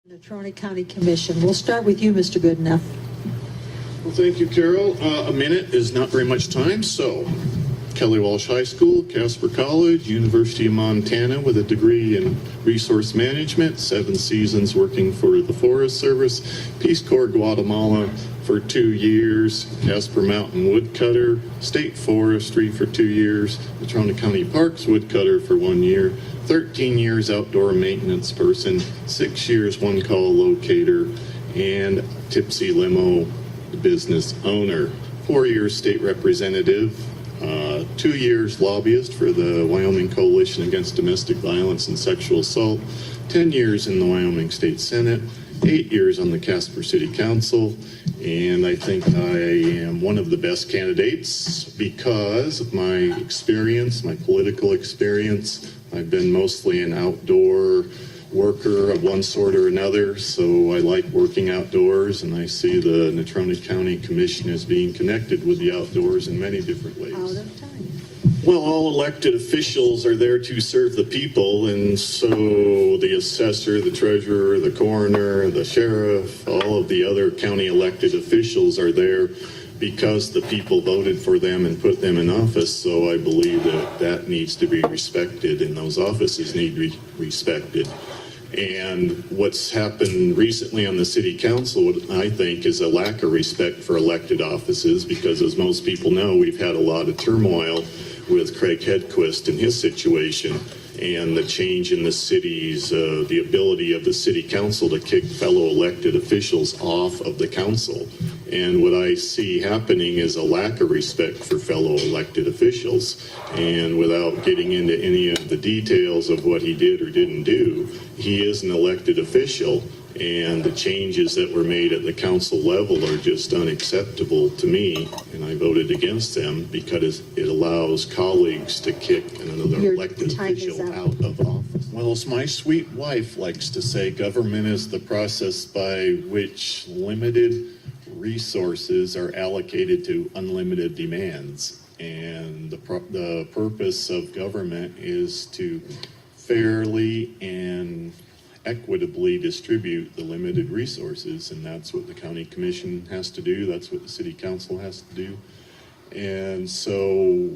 NATRONA County Commission. We'll start with you, Mr. Goodenough. Well, thank you, Carol. A minute is not very much time, so Kelly Walsh High School, Casper College, University of Montana with a degree in resource management, 7 seasons working for the Forest Service, Peace Corps Guatemala for 2 years, Casper Mountain Woodcutter, State Forestry for 2 years, NATRONA County Parks Woodcutter for 1 year, 13 years outdoor maintenance person, 6 years one-call locator, and Tipsy Limo business owner, 4 years state representative, 2 years lobbyist for the Wyoming Coalition Against Domestic Violence and Sexual Assault, 10 years in the Wyoming State Senate, 8 years on the Casper City Council, and I think I am one of the best candidates because of my experience, my political experience. I've been mostly an outdoor worker of one sort or another, so I like working outdoors, and I see the Natrona County Commission as being connected with the outdoors in many different ways. Out of time. Well, all elected officials are there to serve the people, and so the assessor, the treasurer, the coroner, the sheriff, all of the other county elected officials are there because the people voted for them and put them in office. So I believe that that needs to be respected, and those offices need to be respected. And what's happened recently on the city council, I think, is a lack of respect for elected offices, because as most people know, we've had a lot of turmoil with Craig Hedquist and his situation, and the change in the city's, the ability of the city council to kick fellow elected officials off of the council. And what I see happening is a lack of respect for fellow elected officials. And without getting into any of the details of what he did or didn't do, he is an elected official, and the changes that were made at the council level are just unacceptable to me, and I voted against them because it allows colleagues to kick another elected official out of office. Well, as my sweet wife likes to say, government is the process by which limited resources are allocated to unlimited demands, and the purpose of government is to fairly and equitably distribute the limited resources, and that's what the county commission has to do, that's what the city council has to do. And so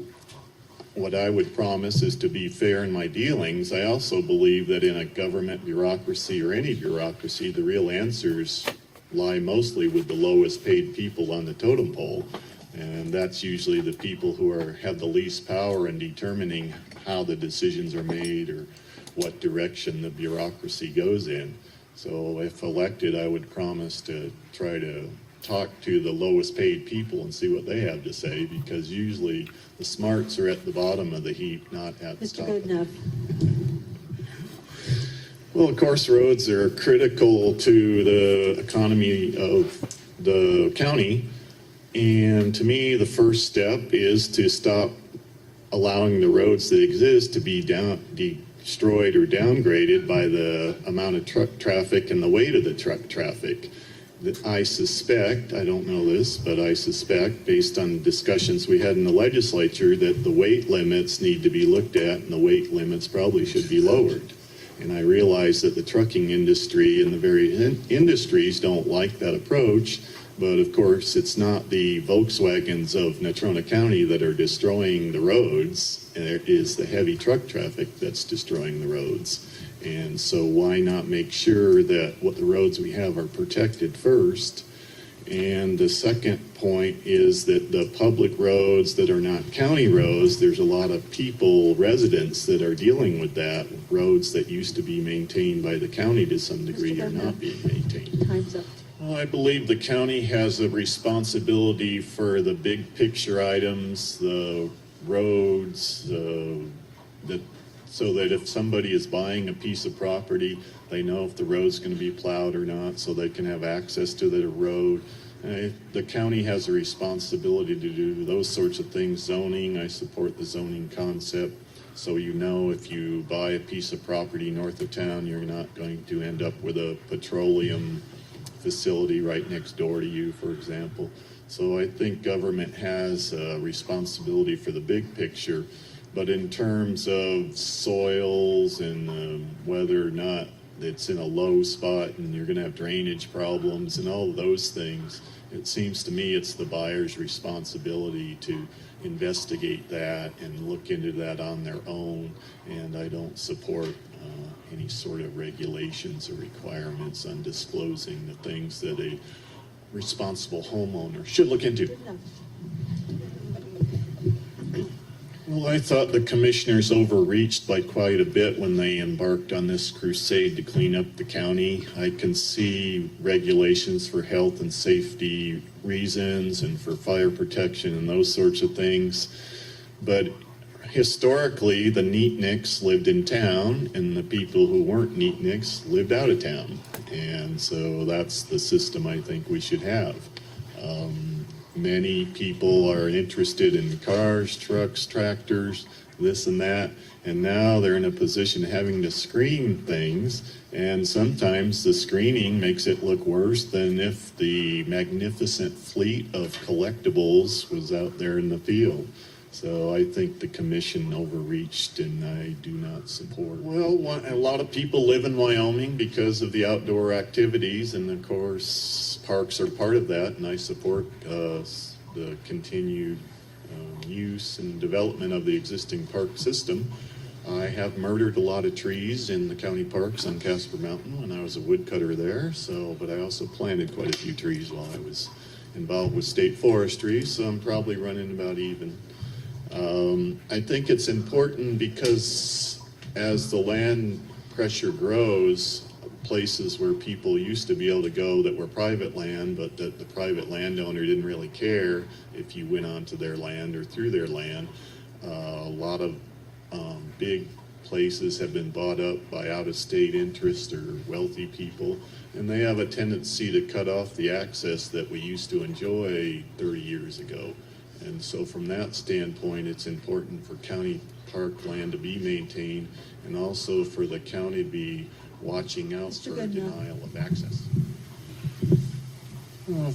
what I would promise is to be fair in my dealings. I also believe that in a government bureaucracy or any bureaucracy, the real answers lie mostly with the lowest paid people on the totem pole, and that's usually the people who have the least power in determining how the decisions are made or what direction the bureaucracy goes in. So if elected, I would promise to try to talk to the lowest paid people and see what they have to say, because usually the smarts are at the bottom of the heap, not at the top. Mr. Goodenough. Well, of course, roads are critical to the economy of the county, and to me, the first step is to stop allowing the roads that exist to be destroyed or downgraded by the amount of truck traffic and the weight of the truck traffic. I suspect, I don't know this, but I suspect, based on discussions we had in the legislature, that the weight limits need to be looked at, and the weight limits probably should be lowered. And I realize that the trucking industry and the various industries don't like that approach, but of course it's not the Volkswagens of Natrona County that are destroying the roads. It is the heavy truck traffic that's destroying the roads. And so why not make sure that what the roads we have are protected first? And the second point is that the public roads that are not county roads, there's a lot of people, residents, that are dealing with that. Roads that used to be maintained by the county to some degree are not being maintained. Time's up. Well, I believe the county has a responsibility for the big picture items, the roads, so that if somebody is buying a piece of property, they know if the road's going to be plowed or not, so they can have access to the road. The county has a responsibility to do those sorts of things. Zoning, I support the zoning concept. So you know, if you buy a piece of property north of town, you're not going to end up with a petroleum facility right next door to you, for example. So I think government has a responsibility for the big picture. But in terms of soils and whether or not it's in a low spot and you're going to have drainage problems and all of those things. It seems to me it's the buyer's responsibility to investigate that and look into that on their own, and I don't support any sort of regulations or requirements on disclosing the things that a responsible homeowner should look into. Well, I thought the commissioners overreached by quite a bit when they embarked on this crusade to clean up the county. I can see regulations for health and safety reasons and for fire protection and those sorts of things. But historically, the neatniks lived in town and the people who weren't neatniks lived out of town. And so that's the system I think we should have. Many people are interested in cars, trucks, tractors, this and that, and now they're in a position of having to screen things, and sometimes the screening makes it look worse than if the magnificent fleet of collectibles was out there in the field. So I think the commission overreached, and I do not support. Well, a lot of people live in Wyoming because of the outdoor activities, and of course, parks are part of that, and I support the continued use and development of the existing park system. I have murdered a lot of trees in the county parks on Casper Mountain when I was a woodcutter there, but I also planted quite a few trees while I was involved with state forestry, so I'm probably running about even. I think it's important because as the land pressure grows, places where people used to be able to go that were private land, but that the private landowner didn't really care if you went onto their land or through their land, a lot of big places have been bought up by out-of-state interests or wealthy people, and they have a tendency to cut off the access that we used to enjoy 30 years ago. And so from that standpoint, it's important for county park land to be maintained and also for the county to be watching out for denial of access.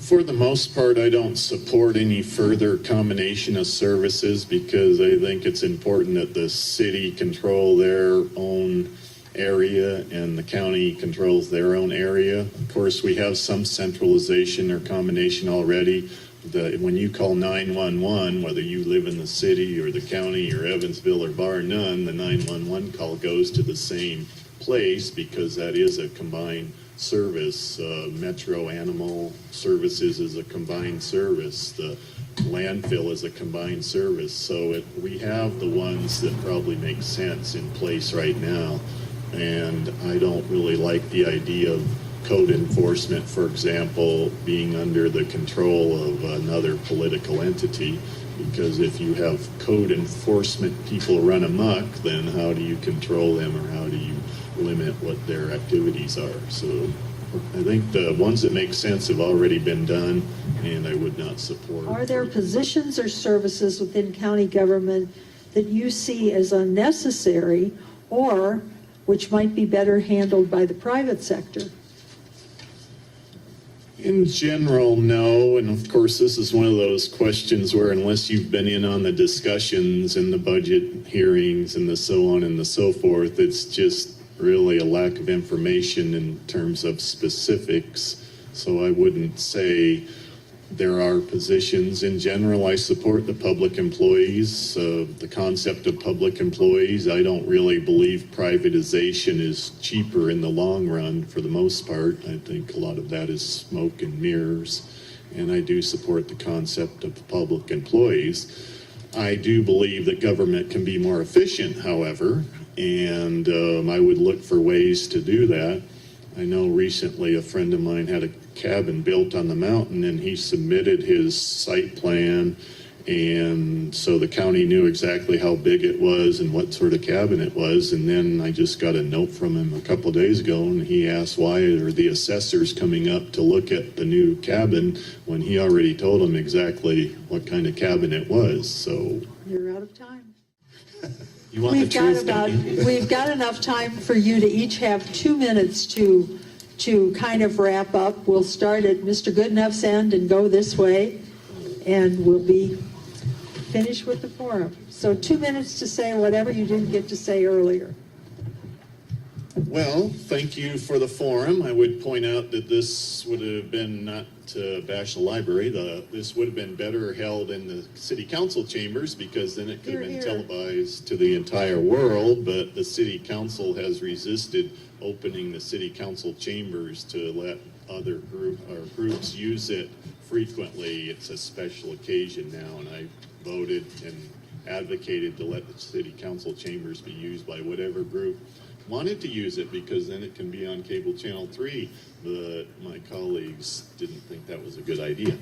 For the most part, I don't support any further combination of services because I think it's important that the city control their own area and the county controls their own area. Of course, we have some centralization or combination already. When you call 911, whether you live in the city or the county or Evansville or bar none, the 911 call goes to the same place because that is a combined service. Metro Animal Services is a combined service. The landfill is a combined service. So we have the ones that probably make sense in place right now. And I don't really like the idea of code enforcement, for example, being under the control of another political entity, because if you have code enforcement people run amok, then how do you control them or how do you limit what their activities are? So I think the ones that make sense have already been done, and I would not support. Are there positions or services within county government that you see as unnecessary or which might be better handled by the private sector? In general, no. And of course, this is one of those questions where unless you've been in on the discussions and the budget hearings and the so on and the so forth, it's just really a lack of information in terms of specifics. So I wouldn't say there are positions. In general, I support the public employees, the concept of public employees. I don't really believe privatization is cheaper in the long run for the most part. I think a lot of that is smoke and mirrors. And I do support the concept of public employees. I do believe that government can be more efficient, however, and I would look for ways to do that. I know recently a friend of mine had a cabin built on the mountain and he submitted his site plan, and so the county knew exactly how big it was and what sort of cabin it was. And then I just got a note from him a couple of days ago and he asked why are the assessors coming up to look at the new cabin when he already told them exactly what kind of cabin it was. So You're out of time. you want the truth, don't you? We've got enough time for you to each have 2 minutes to kind of wrap up. We'll start at Mr. Goodenough's end and go this way, and we'll be finished with the forum. So 2 minutes to say whatever you didn't get to say earlier. Well, thank you for the forum. I would point out that this would have been not to bash the library. This would have been better held in the city council chambers because then it could have been televised to the entire world. But the city council has resisted opening the city council chambers to let other groups use it frequently. It's a special occasion now, and I voted and advocated to let the city council chambers be used by whatever group wanted to use it, because then it can be on cable channel 3, but my colleagues didn't think that was a good idea.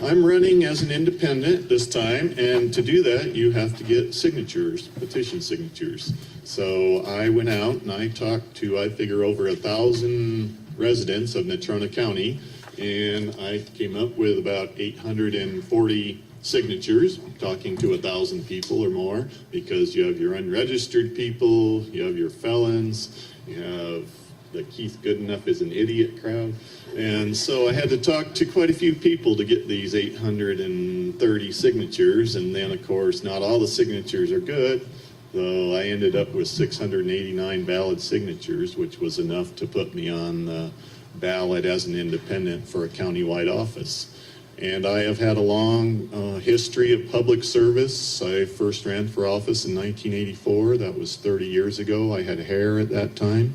I'm running as an independent this time, and to do that you have to get signatures, petition signatures. So I went out and I talked to, I figure, over 1,000 residents of Natrona County, and I came up with about 840 signatures, talking to 1,000 people or more, because you have your unregistered people, you have your felons, you have the Keith Goodenough is an idiot crowd. And so I had to talk to quite a few people to get these 830 signatures, and then of course not all the signatures are good, so I ended up with 689 valid signatures, which was enough to put me on the ballot as an independent for a countywide office. And I have had a long history of public service. I first ran for office in 1984. That was 30 years ago. I had hair at that time.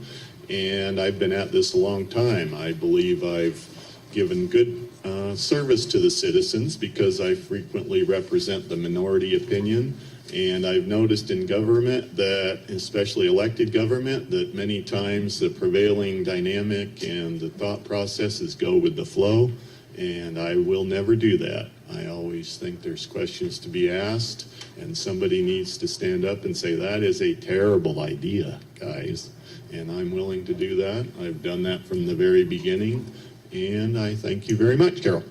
And I've been at this a long time. I believe I've given good service to the citizens because I frequently represent the minority opinion. And I've noticed in government that, especially elected government, that many times the prevailing dynamic and the thought processes go with the flow. And I will never do that. I always think there's questions to be asked, and somebody needs to stand up and say, that is a terrible idea, guys. And I'm willing to do that. I've done that from the very beginning, and I thank you very much, Carol.